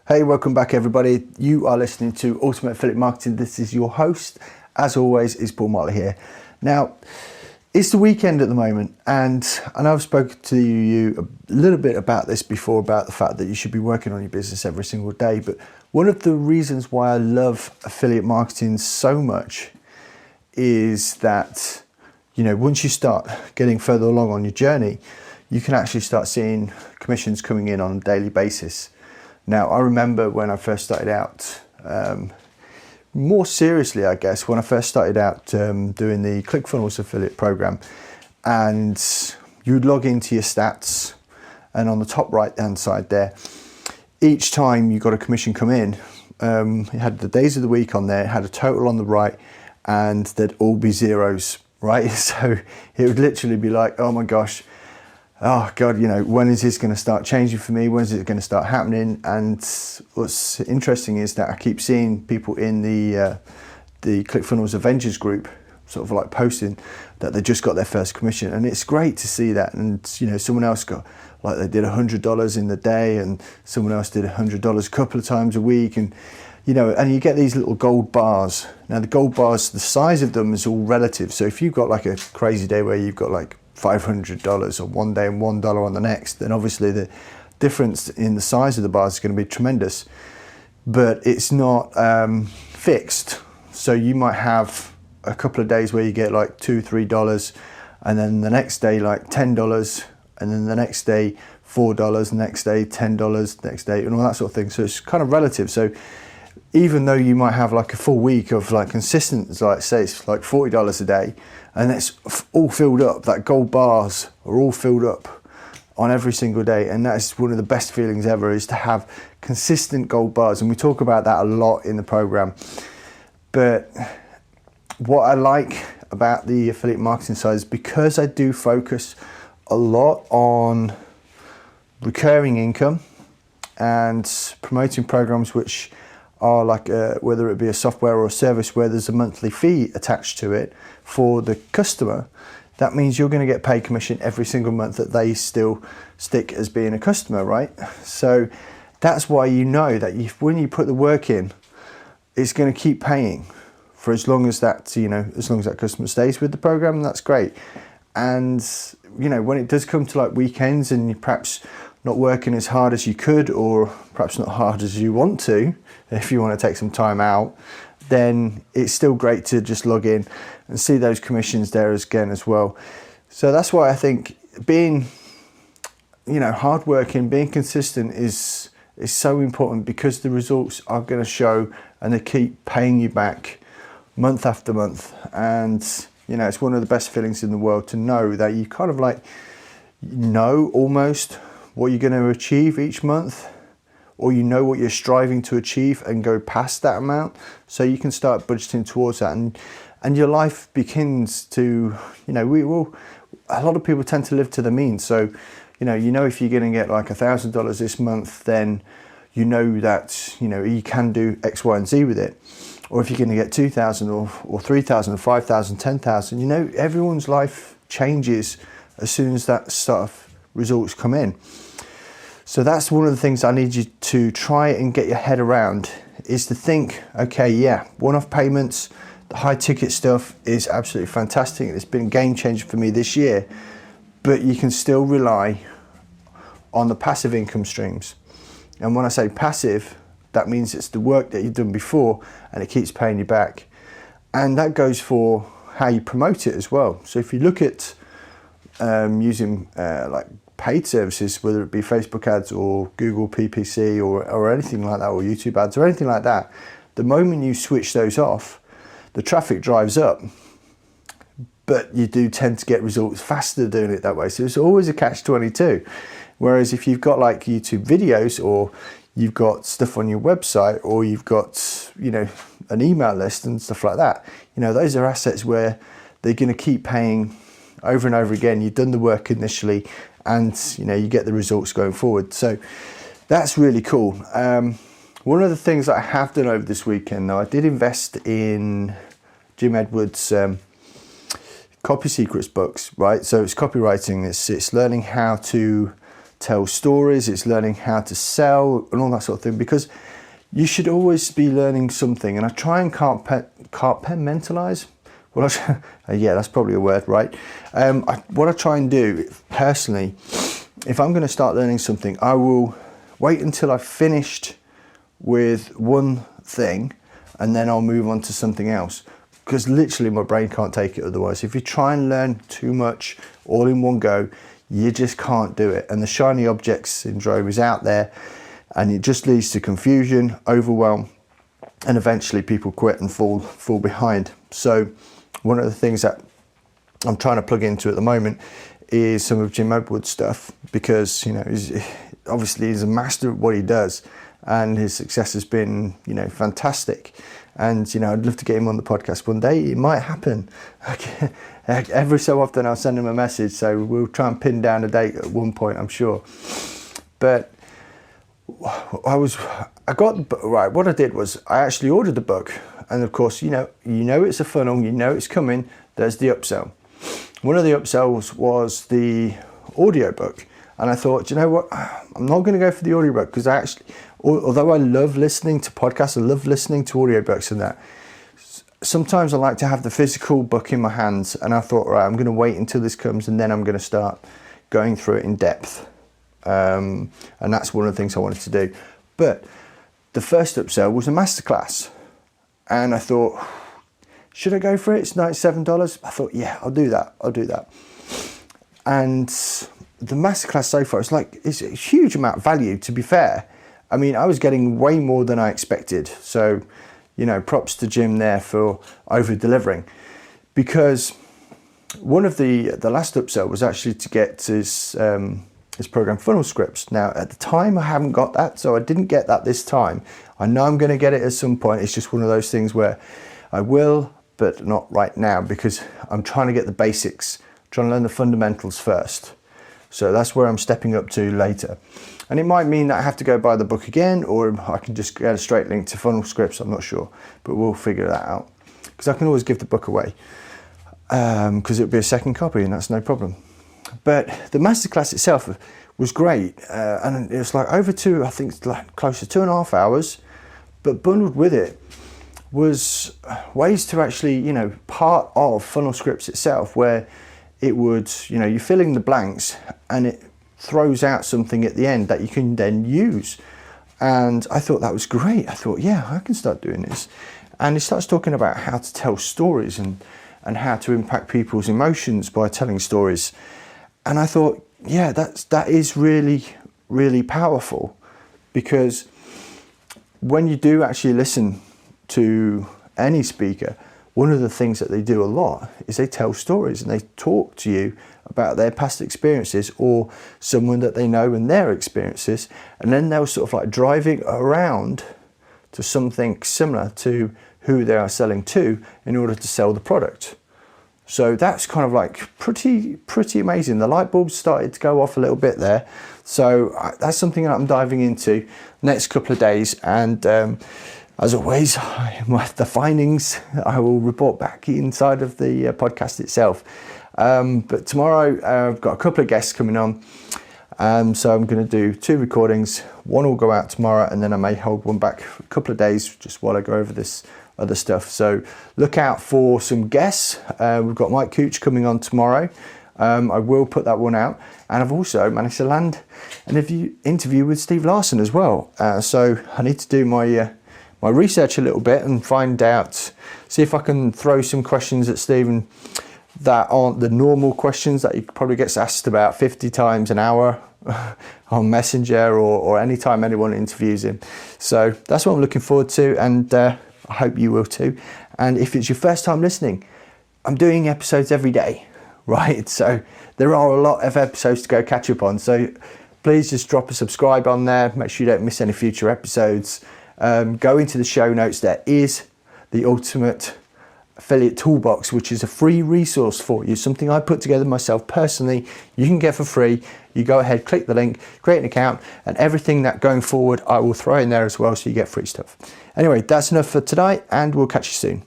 Hey, welcome back everybody. You are listening to Ultimate Affiliate Marketing. This is your host, as always, is Paul Motley here. Now, it's the weekend at the moment, and I know I've spoken to you a little bit about this before, about the fact that you should be working on your business every single day. But one of the reasons why I love affiliate marketing so much is that, once you start getting further along on your journey, you can actually start seeing commissions coming in on a daily basis. Now, I remember when I first started out, more seriously, I guess, when I first started out doing the ClickFunnels affiliate program, and you'd log into your stats, and on the top right-hand side there, each time you got a commission come in, it had the days of the week on there, it had a total on the right, and they'd all be zeros, right? So it would literally be like, oh my gosh, oh God, when is this going to start changing for me? When is it going to start happening? And what's interesting is that I keep seeing people in the ClickFunnels Avengers group sort of like posting that they just got their first commission. And it's great to see that. And, someone else got, like they did $100 in the day, and someone else did $100 a couple of times a week. And, and you get these little gold bars. Now the gold bars, the size of them is all relative. So if you've got like a crazy day where you've got like $500 on one day and $1 on the next, then obviously the difference in the size of the bars is going to be tremendous. But it's not fixed. So you might have a couple of days where you get like $2, $3, and then the next day like $10, and then the next day $4, the next day $10, next day, and all that sort of thing. So it's kind of relative. So even though you might have like a full week of like consistent, like say it's like $40 a day, and it's all filled up, that gold bars are all filled up on every single day. And that's one of the best feelings ever, is to have consistent gold bars. And we talk about that a lot in the program. But what I like about the affiliate marketing side is because I do focus a lot on recurring income and promoting programs which are like whether it be a software or a service where there's a monthly fee attached to it for the customer, that means you're going to get paid commission every single month that they still stick as being a customer, right? So that's why that when you put the work in, it's going to keep paying for as long as that, as long as that customer stays with the program. That's great. And when it does come to like weekends and you're perhaps not working as hard as you could, or perhaps not hard as you want to, if you want to take some time out, then it's still great to just log in and see those commissions there again as well. So that's why I think being, hardworking, being consistent is so important, because the results are going to show and they keep paying you back month after month. And, it's one of the best feelings in the world to know that you kind of like almost what you're going to achieve each month, or what you're striving to achieve and go past that amount, so you can start budgeting towards that, and your life begins to, a lot of people tend to live to the means. So, if you're going to get like $1,000 this month, then that, you can do X, Y, and Z with it. Or if you're going to get 2,000 or 3,000 or 5,000, 10,000, everyone's life changes as soon as that sort of results come in. So that's one of the things I need you to try and get your head around, is to think, okay, yeah, one-off payments, the high ticket stuff is absolutely fantastic. It's been a game changer for me this year, but you can still rely on the passive income streams. And when I say passive, that means it's the work that you've done before and it keeps paying you back. And that goes for how you promote it as well. So if you look at using like paid services, whether it be Facebook ads or Google PPC or anything like that, or YouTube ads or anything like that, the moment you switch those off, the traffic drives up, but you do tend to get results faster doing it that way. So it's always a catch-22. Whereas if you've got like YouTube videos, or you've got stuff on your website, or you've got, an email list and stuff like that, those are assets where they're going to keep paying over and over again. You've done the work initially, and you get the results going forward. So that's really cool. One of the things that I have done over this weekend, though, I did invest in Jim Edwards' Copy Secrets books, right? So it's copywriting. It's learning how to tell stories, it's learning how to sell and all that sort of thing, because you should always be learning something. And I try and compartmentalize. Well, yeah, that's probably a word, right? What I try and do personally, if I'm going to start learning something, I will wait until I've finished with one thing, and then I'll move on to something else, because literally my brain can't take it otherwise. If you try and learn too much all in one go, you just can't do it. And the shiny object syndrome is out there, and it just leads to confusion, overwhelm, and eventually people quit and fall behind. So one of the things that I'm trying to plug into at the moment is some of Jim Edwards' stuff, because obviously he's a master at what he does, and his success has been fantastic. And I'd love to get him on the podcast one day. It might happen. Every so often I'll send him a message, so we'll try and pin down a date at one point, I'm sure. But I got the book, right. What I did was I actually ordered the book, and of course you know it's a funnel, it's coming. There's the upsell. One of the upsells was the audiobook, and I thought, you know what, I'm not going to go for the audiobook, because although I love listening to podcasts, I love listening to audiobooks and that, sometimes I like to have the physical book in my hands, and I thought, right, I'm going to wait until this comes, and then I'm going to start going through it in depth. And that's one of the things I wanted to do. But the first upsell was a masterclass, and I thought, should I go for it? It's $97. I thought, yeah, I'll do that. And the masterclass so far, it's a huge amount of value, to be fair. I mean, I was getting way more than I expected. So, props to Jim there for over delivering, because one of the last upsell was actually to get his program Funnel Scripts. Now, at the time, I haven't got that, so I didn't get that this time. I know I'm going to get it at some point. It's just one of those things where I will, but not right now, because I'm trying to get the basics, trying to learn the fundamentals first. So that's where I'm stepping up to later. And it might mean that I have to go buy the book again, or I can just get a straight link to Funnel Scripts. I'm not sure, but we'll figure that out, because I can always give the book away, because it'll be a second copy, and that's no problem. But the masterclass itself was great, and it was over close to 2.5 hours, but bundled with it was ways to actually, part of Funnel Scripts itself, where it would, you fill in the blanks, and it throws out something at the end that you can then use. And I thought that was great. I thought, yeah, I can start doing this. And he starts talking about how to tell stories and how to impact people's emotions by telling stories. And I thought, yeah, that is really, really powerful, because when you do actually listen to any speaker, one of the things that they do a lot is they tell stories, and they talk to you about their past experiences, or someone that they know and their experiences, and then they'll sort of drive it around to something similar to who they are selling to in order to sell the product. So that's kind of pretty amazing. The light bulbs started to go off a little bit there. So that's something that I'm diving into next couple of days. And as always, the findings I will report back inside of the podcast itself. But tomorrow I've got a couple of guests coming on. So I'm going to do 2 recordings. One will go out tomorrow, and then I may hold one back for a couple of days just while I go over this other stuff. So look out for some guests. We've got Mike Cooch coming on tomorrow. I will put that one out, and I've also managed to land an interview with Steve Larson as well. So I need to do my research a little bit and find out, see if I can throw some questions at Stephen that aren't the normal questions that he probably gets asked about 50 times an hour on Messenger or anytime anyone interviews him. So that's what I'm looking forward to, and I hope you will too. And if it's your first time listening, I'm doing episodes every day, right? So there are a lot of episodes to go catch up on. So please just drop a subscribe on there. Make sure you don't miss any future episodes. Go into the show notes. There is the Ultimate Affiliate Toolbox, which is a free resource for you, something I put together myself personally. You can get for free. You go ahead, click the link, create an account, and everything that going forward I will throw in there as well, so you get free stuff. Anyway, that's enough for tonight, and we'll catch you soon.